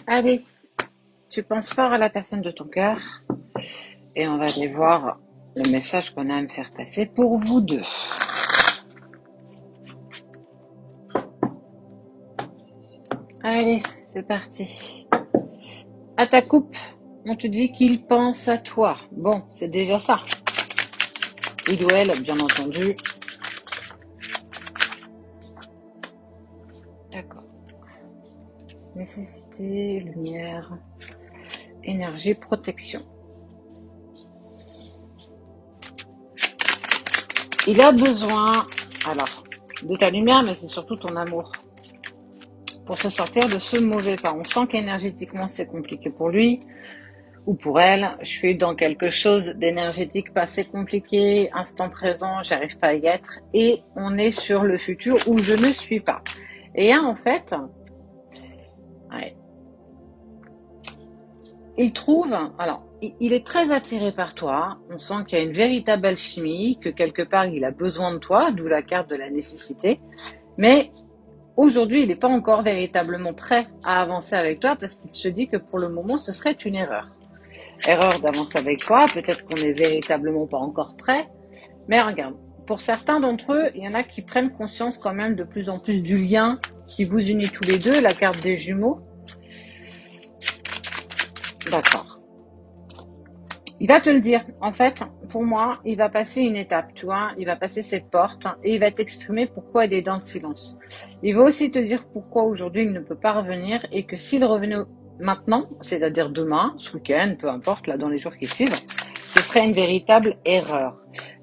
Allez, tu penses fort à la personne de ton cœur et on va aller voir le message qu'on a à me faire passer pour vous deux. Allez, c'est parti. À ta coupe, on te dit qu'il pense à toi. Bon, c'est déjà ça. Il ou elle, bien entendu. D'accord. Nécessité, lumière, énergie, protection. Il a besoin, alors, de ta lumière, mais c'est surtout ton amour. Pour se sortir de ce mauvais pas. On sent qu'énergétiquement, c'est compliqué pour lui ou pour elle. Je suis dans quelque chose d'énergétique pas assez compliqué, instant présent, j'arrive pas à y être. Et on est sur le futur où je ne suis pas. Et en fait, il trouve, alors, il est très attiré par toi. On sent qu'il y a une véritable alchimie, que quelque part, il a besoin de toi, d'où la carte de la nécessité. Mais aujourd'hui, il n'est pas encore véritablement prêt à avancer avec toi parce qu'il se dit que pour le moment, ce serait une erreur. Erreur d'avancer avec toi, peut-être qu'on n'est véritablement pas encore prêt. Mais regarde, pour certains d'entre eux, il y en a qui prennent conscience quand même de plus en plus du lien qui vous unit tous les deux, la carte des jumeaux. D'accord. Il va te le dire. En fait, pour moi, il va passer une étape, tu vois. Il va passer cette porte et il va t'exprimer pourquoi il est dans le silence. Il va aussi te dire pourquoi aujourd'hui il ne peut pas revenir et que s'il revenait maintenant, c'est-à-dire demain, ce week-end, peu importe, là dans les jours qui suivent, ce serait une véritable erreur.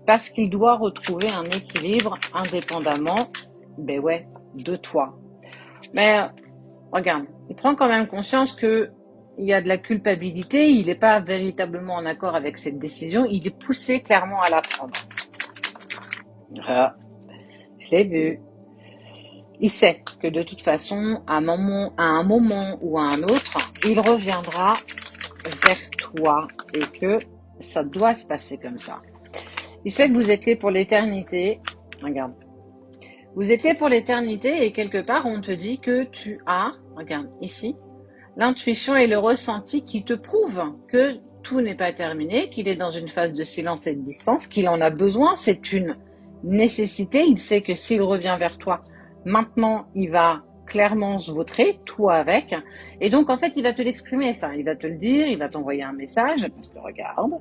Parce qu'il doit retrouver un équilibre indépendamment, de toi. Mais regarde, il prend quand même conscience que il y a de la culpabilité, il n'est pas véritablement en accord avec cette décision, il est poussé clairement à la prendre. Ah, je l'ai vu. Il sait que de toute façon, à un moment ou à un autre, il reviendra vers toi et que ça doit se passer comme ça. Il sait que vous êtes là pour l'éternité. Regarde. Vous êtes là pour l'éternité et quelque part, on te dit que tu as, regarde ici, l'intuition et le ressenti qui te prouvent que tout n'est pas terminé, qu'il est dans une phase de silence et de distance, qu'il en a besoin, c'est une nécessité. Il sait que s'il revient vers toi, maintenant, il va clairement se vautrer, toi avec. Et donc, en fait, il va te l'exprimer, ça. Il va te le dire, il va t'envoyer un message, parce que regarde,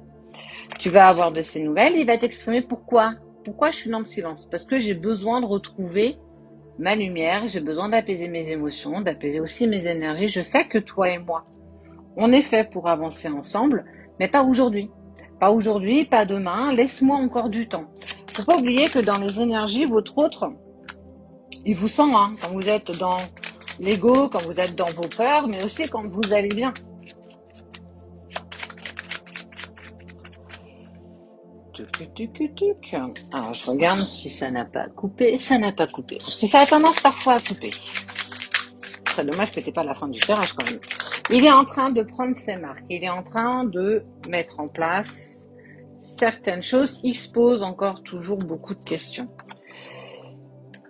tu vas avoir de ses nouvelles, il va t'exprimer pourquoi. Pourquoi je suis dans le silence? Parce que j'ai besoin de retrouver ma lumière, j'ai besoin d'apaiser mes émotions, d'apaiser aussi mes énergies. Je sais que toi et moi, on est fait pour avancer ensemble, mais pas aujourd'hui. Pas aujourd'hui, pas demain, laisse-moi encore du temps. Faut pas oublier que dans les énergies, votre autre, il vous sent, quand vous êtes dans l'ego, quand vous êtes dans vos peurs, mais aussi quand vous allez bien. Alors, je regarde si ça n'a pas coupé. Ça n'a pas coupé. Parce que ça a tendance parfois à couper. Ce serait dommage que tu n'aies pas la fin du tirage quand même. Il est en train de prendre ses marques. Il est en train de mettre en place certaines choses. Il se pose encore toujours beaucoup de questions.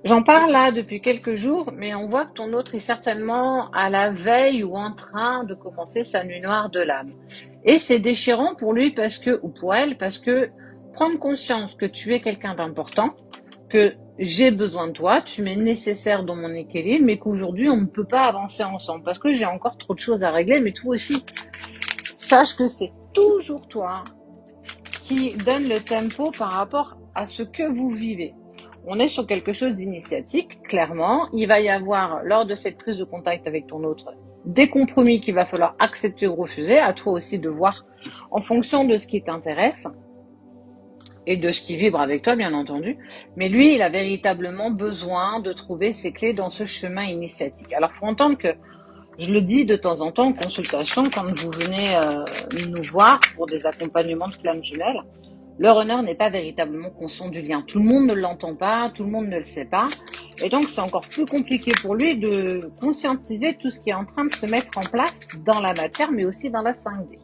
J'en parle là depuis quelques jours, mais on voit que ton autre est certainement à la veille ou en train de commencer sa nuit noire de l'âme. Et c'est déchirant pour lui ou pour elle, parce que prendre conscience que tu es quelqu'un d'important, que j'ai besoin de toi, tu m'es nécessaire dans mon équilibre, mais qu'aujourd'hui on ne peut pas avancer ensemble parce que j'ai encore trop de choses à régler, mais toi aussi, sache que c'est toujours toi qui donne le tempo par rapport à ce que vous vivez. On est sur quelque chose d'initiatique, clairement. Il va y avoir, lors de cette prise de contact avec ton autre, des compromis qu'il va falloir accepter ou refuser. À toi aussi de voir en fonction de ce qui t'intéresse et de ce qui vibre avec toi, bien entendu. Mais lui, il a véritablement besoin de trouver ses clés dans ce chemin initiatique. Alors, il faut entendre que, je le dis de temps en temps en consultation, quand vous venez nous voir pour des accompagnements de flammes jumelles, le runner n'est pas véritablement conscient du lien. Tout le monde ne l'entend pas, tout le monde ne le sait pas. Et donc, c'est encore plus compliqué pour lui de conscientiser tout ce qui est en train de se mettre en place dans la matière, mais aussi dans la 5D.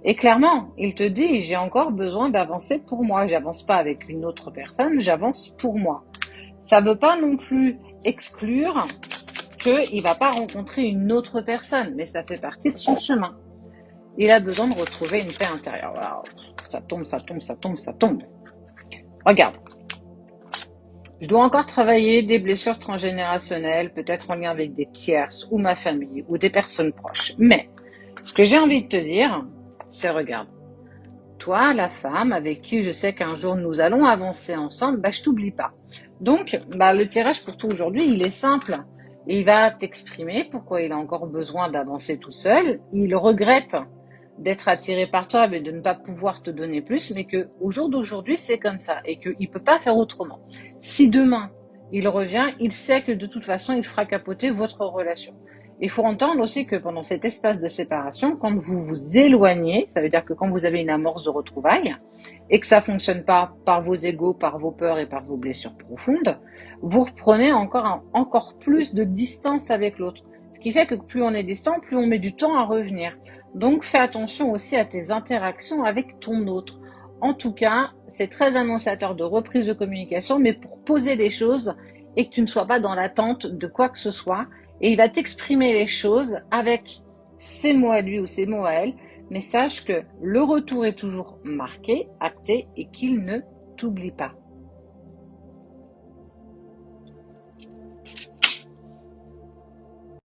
Et clairement, il te dit, j'ai encore besoin d'avancer pour moi. J'avance pas avec une autre personne, j'avance pour moi. Ça veut pas non plus exclure qu'il ne va pas rencontrer une autre personne, mais ça fait partie de son chemin. Il a besoin de retrouver une paix intérieure. Voilà. Ça tombe, ça tombe, ça tombe, ça tombe. Regarde. Je dois encore travailler des blessures transgénérationnelles, peut-être en lien avec des tierces ou ma famille ou des personnes proches. Mais ce que j'ai envie de te dire, c'est regarde. Toi, la femme avec qui je sais qu'un jour nous allons avancer ensemble, je t'oublie pas. Donc, le tirage pour toi aujourd'hui, il est simple. Il va t'exprimer pourquoi il a encore besoin d'avancer tout seul. Il regrette d'être attiré par toi, mais de ne pas pouvoir te donner plus, mais que au jour d'aujourd'hui, c'est comme ça et qu'il ne peut pas faire autrement. Si demain, il revient, il sait que de toute façon, il fera capoter votre relation. Il faut entendre aussi que pendant cet espace de séparation, quand vous vous éloignez, ça veut dire que quand vous avez une amorce de retrouvailles et que ça fonctionne pas par vos égos, par vos peurs et par vos blessures profondes, vous reprenez encore plus de distance avec l'autre. Ce qui fait que plus on est distant, plus on met du temps à revenir. Donc, fais attention aussi à tes interactions avec ton autre. En tout cas, c'est très annonciateur de reprise de communication, mais pour poser les choses et que tu ne sois pas dans l'attente de quoi que ce soit. Et il va t'exprimer les choses avec ses mots à lui ou ses mots à elle, mais sache que le retour est toujours marqué, acté et qu'il ne t'oublie pas.